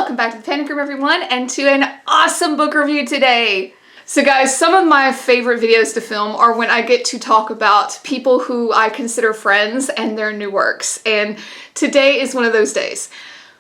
Welcome back to the Panic Room, everyone, and to an awesome book review today. So guys, some of my favorite videos to film are when I get to talk about people who I consider friends and their new works, and today is one of those days.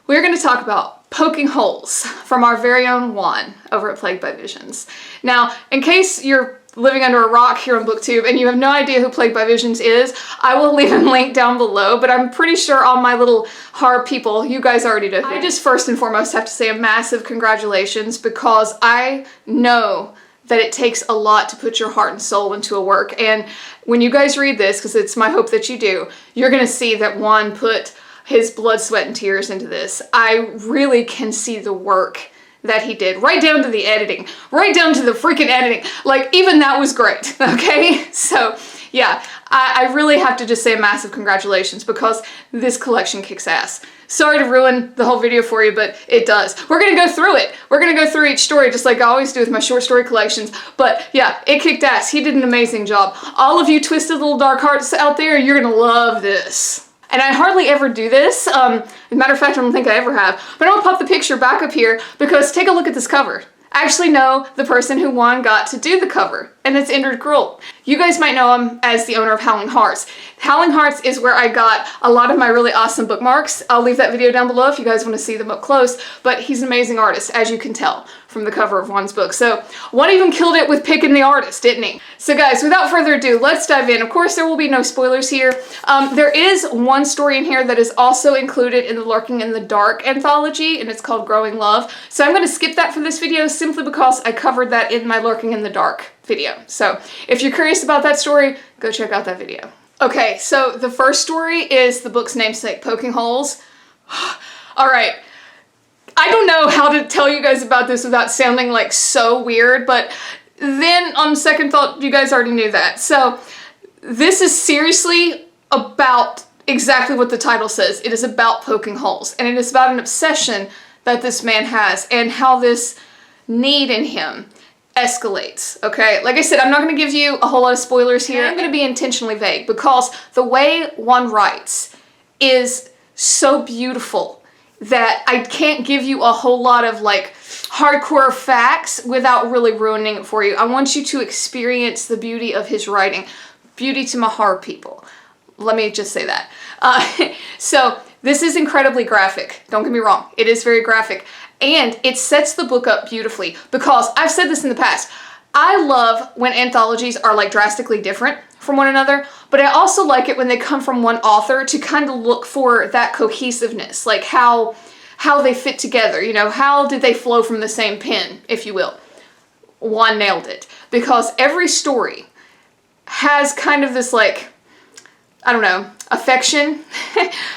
We're going to talk about Poking Holes from our very own Juan over at Plagued by Visions. Now, in case you're living under a rock here on BookTube and you have no idea who Plagued by Visions is, I will leave a link down below, but I'm pretty sure all my little horror people, you guys already know. I just first and foremost have to say a massive congratulations, because I know that it takes a lot to put your heart and soul into a work, and when you guys read this, because it's my hope that you do, you're gonna see that Juan put his blood, sweat, and tears into this. I really can see the work that he did, right down to the editing, right down to the freaking editing. Like, even that was great, okay? So, yeah, I really have to just say a massive congratulations, because this collection kicks ass. Sorry to ruin the whole video for you, but it does. We're gonna go through it. We're gonna go through each story just like I always do with my short story collections, but yeah, it kicked ass. He did an amazing job. All of you twisted little dark hearts out there, you're gonna love this. And I hardly ever do this. As a matter of fact, I don't think I ever have. But I'm gonna pop the picture back up here because take a look at this cover. I actually know the person who Juan got to do the cover, and it's Indrid Grull. You guys might know him as the owner of Howling Hearts. Howling Hearts is where I got a lot of my really awesome bookmarks. I'll leave that video down below if you guys want to see them up close, but he's an amazing artist, as you can tell from the cover of Juan's book. So Juan even killed it with picking the artist, didn't he? So guys, without further ado, let's dive in. Of course, there will be no spoilers here. There is one story in here that is also included in the Lurking in the Dark anthology, and it's called Growing Love. So I'm going to skip that for this video simply because I covered that in my Lurking in the Dark video. So if you're curious about that story, go check out that video. Okay, so the first story is the book's namesake, Poking Holes. All right. I don't know how to tell you guys about this without sounding like so weird, but then on second thought, you guys already knew that. So this is seriously about exactly what the title says. It is about poking holes, and it is about an obsession that this man has and how this need in him escalates, okay? Like I said, I'm not going to give you a whole lot of spoilers here. I'm going to be intentionally vague because the way Juan writes is so beautiful that I can't give you a whole lot of like hardcore facts without really ruining it for you. I want you to experience the beauty of his writing. Beauty to my horror people. Let me just say that. So this is incredibly graphic. Don't get me wrong. It is very graphic. And it sets the book up beautifully because I've said this in the past. I love when anthologies are like drastically different from one another, but I also like it when they come from one author to kind of look for that cohesiveness, like how they fit together, you know, how did they flow from the same pen, if you will. Juan nailed it, because every story has kind of this like, I don't know, affection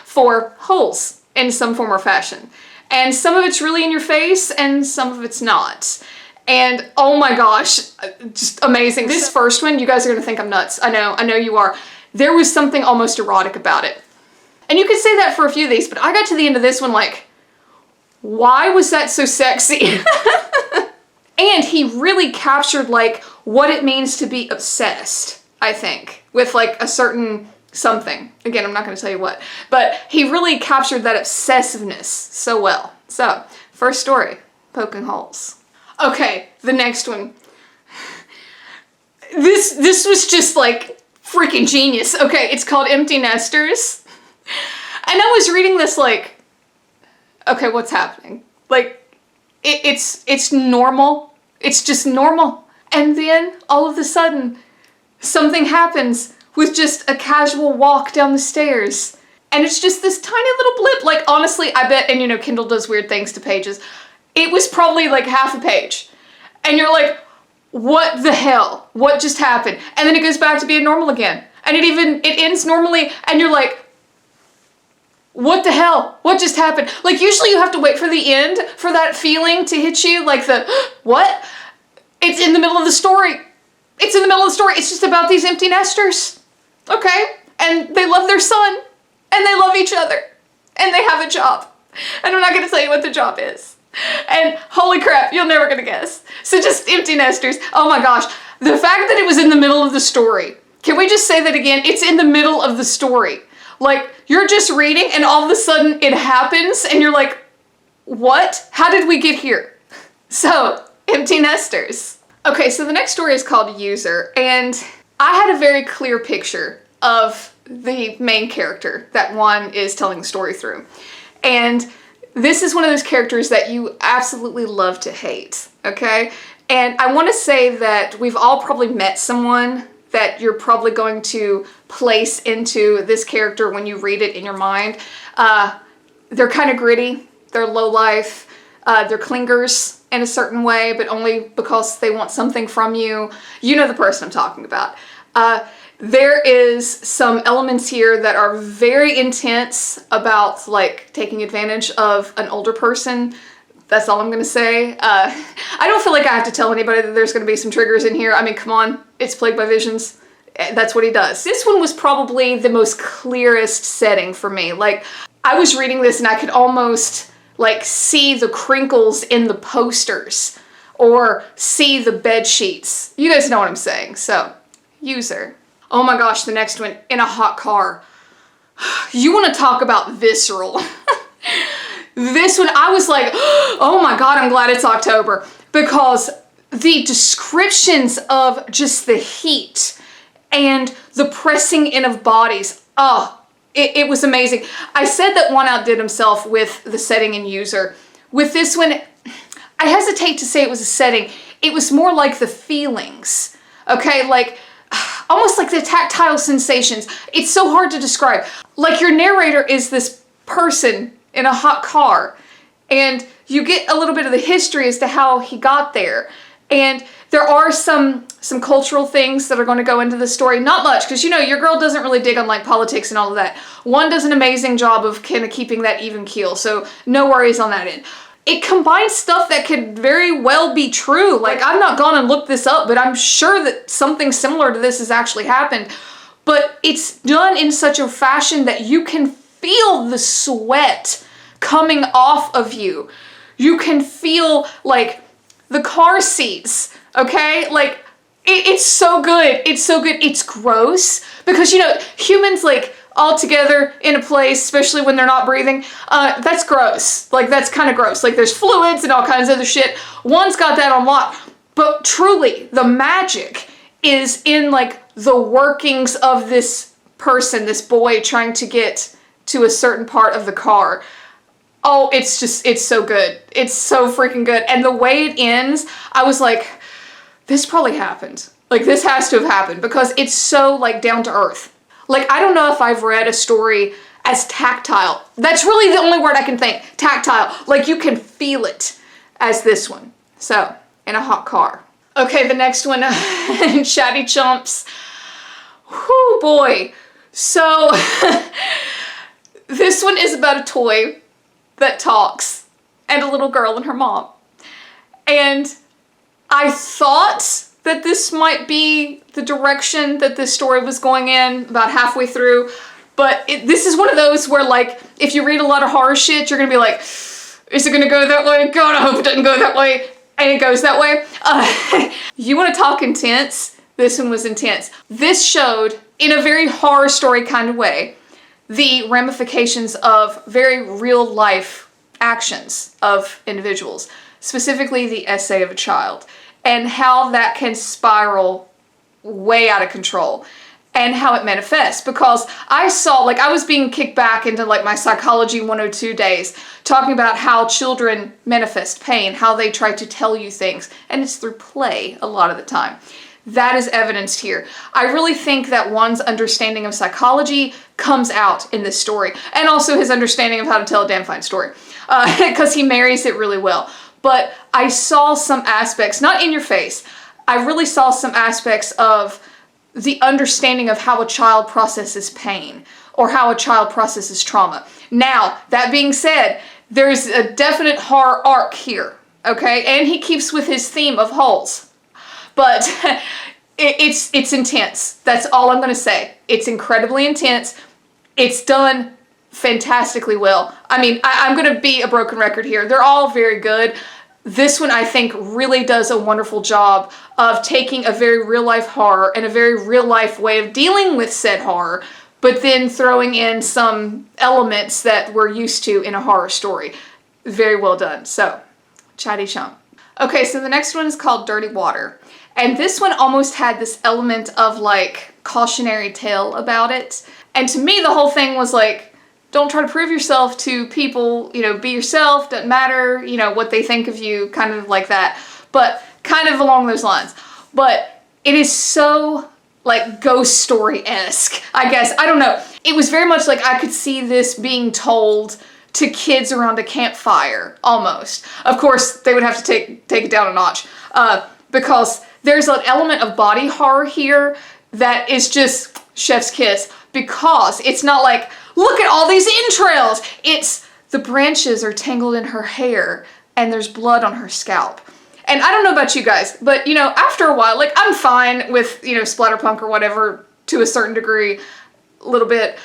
for holes in some form or fashion. And some of it's really in your face and some of it's not. And oh my gosh, just amazing. This first one, you guys are gonna think I'm nuts. I know you are. There was something almost erotic about it. And you could say that for a few of these, but I got to the end of this one like, why was that so sexy? And he really captured like what it means to be obsessed, I think, with like a certain something. Again, I'm not gonna tell you what, but he really captured that obsessiveness so well. So, first story, Poking Holes. Okay, the next one. This was just like freaking genius. Okay, it's called Empty Nesters. And I was reading this like, okay, what's happening? Like, it's normal. It's just normal. And then all of a sudden, something happens with just a casual walk down the stairs. And it's just this tiny little blip. Like, honestly, I bet, and you know, Kindle does weird things to pages. It was probably like half a page. And you're like, what the hell? What just happened? And then it goes back to being normal again. And it ends normally, and you're like, what the hell? What just happened? Like, usually you have to wait for the end for that feeling to hit you, like the, what? It's in the middle of the story. It's in the middle of the story. It's just about these empty nesters. Okay? And they love their son. And they love each other. And they have a job. And I'm not going to tell you what the job is. And holy crap, you're never gonna guess. So just empty nesters. Oh my gosh. The fact that it was in the middle of the story. Can we just say that again? It's in the middle of the story. Like, you're just reading and all of a sudden it happens and you're like, What? How did we get here? So, empty nesters. Okay, so the next story is called User, and I had a very clear picture of the main character that one is telling the story through. And this is one of those characters that you absolutely love to hate, okay? And I want to say that we've all probably met someone that you're probably going to place into this character when you read it in your mind. They're kind of gritty, they're low life, they're clingers in a certain way, but only because they want something from you. You know the person I'm talking about. There is some elements here that are very intense about like taking advantage of an older person. That's all I'm gonna say. I don't feel like I have to tell anybody that there's gonna be some triggers in here. I mean, come on, it's Plagued by Visions. That's what he does. This one was probably the most clearest setting for me. Like, I was reading this and I could almost like see the crinkles in the posters or see the bed sheets. You guys know what I'm saying. So, User. Oh my gosh, the next one, In a Hot Car. You want to talk about visceral. This one, I was like, oh my God, I'm glad it's October, because the descriptions of just the heat and the pressing in of bodies, it was amazing. I said that one outdid himself with the setting in User. With this one, I hesitate to say it was a setting. It was more like the feelings, okay? Like, almost like the tactile sensations. It's so hard to describe. Like, your narrator is this person in a hot car, and you get a little bit of the history as to how he got there. And there are some cultural things that are going to go into the story. Not much, because you know, your girl doesn't really dig on like politics and all of that. One does an amazing job of kind of keeping that even keel, so no worries on that end. It combines stuff that could very well be true. Like, I've not gone and looked this up, but I'm sure that something similar to this has actually happened. But it's done in such a fashion that you can feel the sweat coming off of you. You can feel like the car seats, okay? Like, it's so good. It's so good. It's gross because, you know, humans like all together in a place, especially when they're not breathing, that's gross. Like, that's kind of gross. Like, there's fluids and all kinds of other shit. One's got that on lock. But truly, the magic is in like the workings of this person, this boy trying to get to a certain part of the car. Oh, it's so good. It's so freaking good. And the way it ends, I was like, this probably happened. Like, this has to have happened because it's so like down to earth. Like, I don't know if I've read a story as tactile. That's really the only word I can think. Tactile. Like, you can feel it as this one. So, In a Hot Car. Okay, the next one, Chatty Chumps. Whoo, boy. So, this one is about a toy that talks and a little girl and her mom. And I thought that this might be the direction that this story was going in about halfway through, but this is one of those where, like, if you read a lot of horror shit, you're gonna be like, is it gonna go that way? God, I hope it doesn't go that way. And it goes that way. You want to talk intense? This one was intense. This showed, in a very horror story kind of way, the ramifications of very real life actions of individuals, specifically the essay of a child, and how that can spiral way out of control and how it manifests. Because I saw, like, I was being kicked back into like my Psychology 102 days, talking about how children manifest pain, how they try to tell you things, and it's through play a lot of the time. That is evidenced here. I really think that one's understanding of psychology comes out in this story, and also his understanding of how to tell a damn fine story, because he marries it really well. But I saw some aspects, not in your face, I really saw some aspects of the understanding of how a child processes pain or how a child processes trauma. Now, that being said, there's a definite horror arc here, okay? And he keeps with his theme of holes. But it's intense. That's all I'm going to say. It's incredibly intense. It's done fantastically well. I mean, I'm going to be a broken record here. They're all very good. This one, I think, really does a wonderful job of taking a very real-life horror and a very real-life way of dealing with said horror, but then throwing in some elements that we're used to in a horror story. Very well done. So, chatty chump. Okay, so the next one is called Dirty Water. And this one almost had this element of like cautionary tale about it. And to me, the whole thing was like, don't try to prove yourself to people, you know, be yourself, doesn't matter, you know, what they think of you, kind of like that. But kind of along those lines. But it is so like ghost story-esque, I guess. I don't know. It was very much like I could see this being told to kids around a campfire, almost. Of course, they would have to take it down a notch, because there's an element of body horror here that is just chef's kiss, because it's not like, look at all these entrails. It's the branches are tangled in her hair and there's blood on her scalp. And I don't know about you guys, but you know, after a while, like I'm fine with, you know, splatterpunk or whatever to a certain degree, a little bit.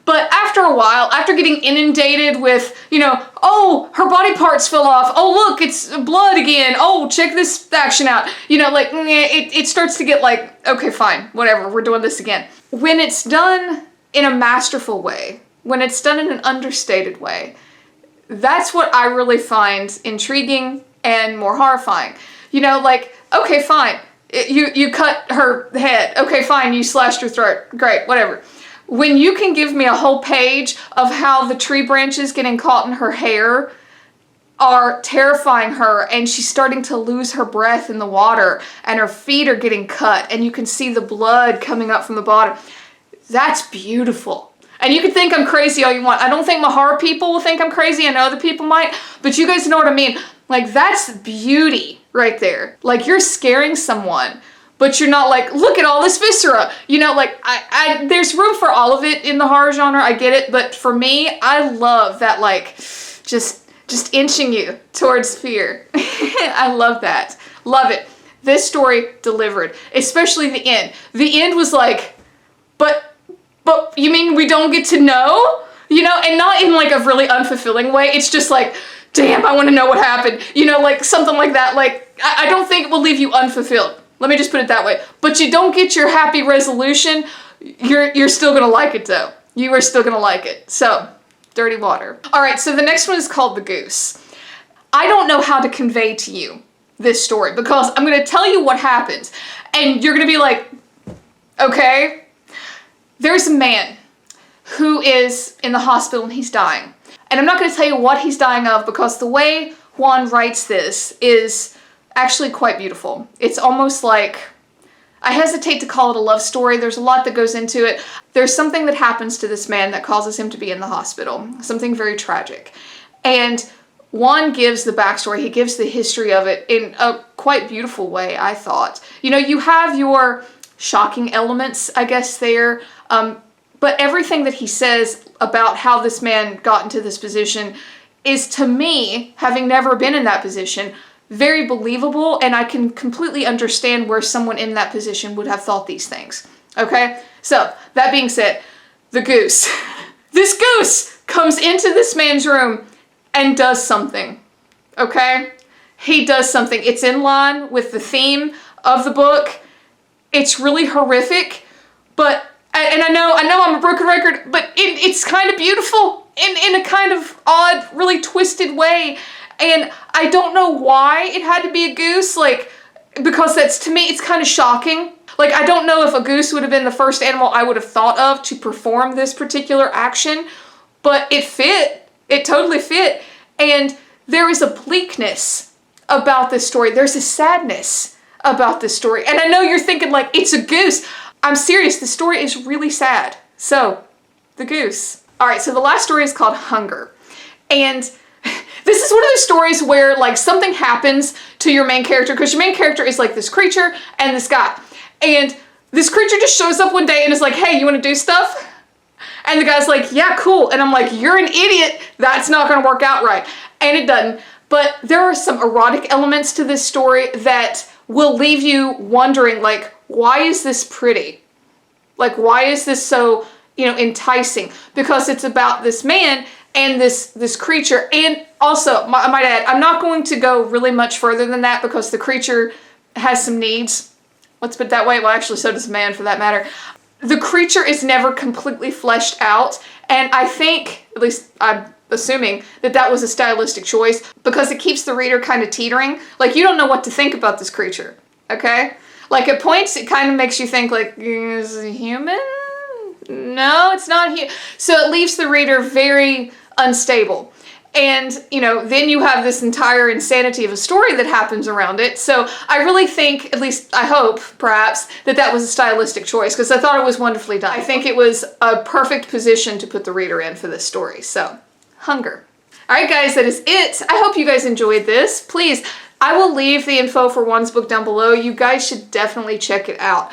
But after a while, after getting inundated with, you know, oh, her body parts fell off. Oh, look, it's blood again. Oh, check this action out. You know, like, it starts to get like, okay, fine, whatever, we're doing this again. When it's done in a masterful way, when it's done in an understated way, that's what I really find intriguing and more horrifying. You know, like, okay, fine, you cut her head. Okay, fine, you slashed her throat. Great, whatever. When you can give me a whole page of how the tree branches getting caught in her hair are terrifying her, and she's starting to lose her breath in the water, and her feet are getting cut, and you can see the blood coming up from the bottom, that's beautiful. And you can think I'm crazy all you want. I don't think my horror people will think I'm crazy. I know other people might, but you guys know what I mean. Like, that's beauty right there. Like, you're scaring someone, but you're not like, look at all this viscera. You know, like, there's room for all of it in the horror genre, I get it, but for me, I love that, like, just inching you towards fear. I love that. Love it. This story delivered, especially the end. The end was like, but you mean we don't get to know? You know, and not in like a really unfulfilling way. It's just like, damn, I want to know what happened. You know, like something like that. Like, I don't think it will leave you unfulfilled. Let me just put it that way. But you don't get your happy resolution. You're still gonna like it though. You are still gonna like it. So, Dirty Water. All right, so the next one is called The Goose. I don't know how to convey to you this story because I'm gonna tell you what happens, and you're gonna be like, okay. There's a man who is in the hospital and he's dying. And I'm not going to tell you what he's dying of because the way Juan writes this is actually quite beautiful. It's almost like, I hesitate to call it a love story. There's a lot that goes into it. There's something that happens to this man that causes him to be in the hospital. Something very tragic. And Juan gives the backstory. He gives the history of it in a quite beautiful way, I thought. You know, you have your shocking elements, I guess, there. But everything that he says about how this man got into this position is, to me, having never been in that position, very believable, and I can completely understand where someone in that position would have thought these things. Okay? So, that being said, the goose. This goose comes into this man's room and does something. Okay? He does something. It's in line with the theme of the book. It's really horrific, but, and I know I'm a broken record, but it's kind of beautiful in a kind of odd, really twisted way. And I don't know why it had to be a goose, like, because that's, to me, it's kind of shocking. Like, I don't know if a goose would have been the first animal I would have thought of to perform this particular action, but it fit. It totally fit. And there is a bleakness about this story. There's a sadness about this story. And I know you're thinking like, it's a goose. I'm serious, the story is really sad. So, The Goose. All right, so the last story is called Hunger. And this is one of those stories where like something happens to your main character, because your main character is like this creature and this guy. And this creature just shows up one day and is like, hey, you want to do stuff? And the guy's like, yeah, cool. And I'm like, you're an idiot. That's not going to work out right. And it doesn't. But there are some erotic elements to this story that will leave you wondering, like, why is this pretty? Like, why is this so, you know, enticing? Because it's about this man and this creature. And also, I might add, I'm not going to go really much further than that because the creature has some needs. Let's put it that way. Well, actually, so does the man, for that matter. The creature is never completely fleshed out. And I think, at least I assuming that that was a stylistic choice because it keeps the reader kind of teetering. Like, you don't know what to think about this creature, okay? Like, at points, it kind of makes you think, like, is it human? No, it's not human. So it leaves the reader very unstable. And, you know, then you have this entire insanity of a story that happens around it. So I really think, at least I hope, perhaps, that that was a stylistic choice because I thought it was wonderfully done. I think it was a perfect position to put the reader in for this story. So, Hunger. All right, guys, that is it. I hope you guys enjoyed this. Please, I will leave the info for Juan's book down below. You guys should definitely check it out.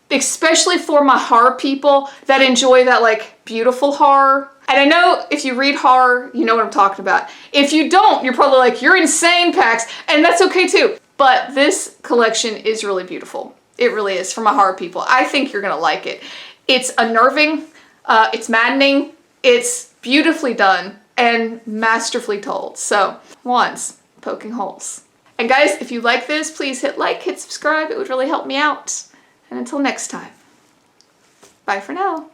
Especially for my horror people that enjoy that, like, beautiful horror. And I know if you read horror, you know what I'm talking about. If you don't, you're probably like, you're insane, Pax, and that's okay too. But this collection is really beautiful. It really is, for my horror people. I think you're gonna like it. It's unnerving, it's maddening, it's beautifully done, and masterfully told. So, Juan's Poking Holes. And guys, if you like this, please hit like, hit subscribe. It would really help me out. And until next time, bye for now.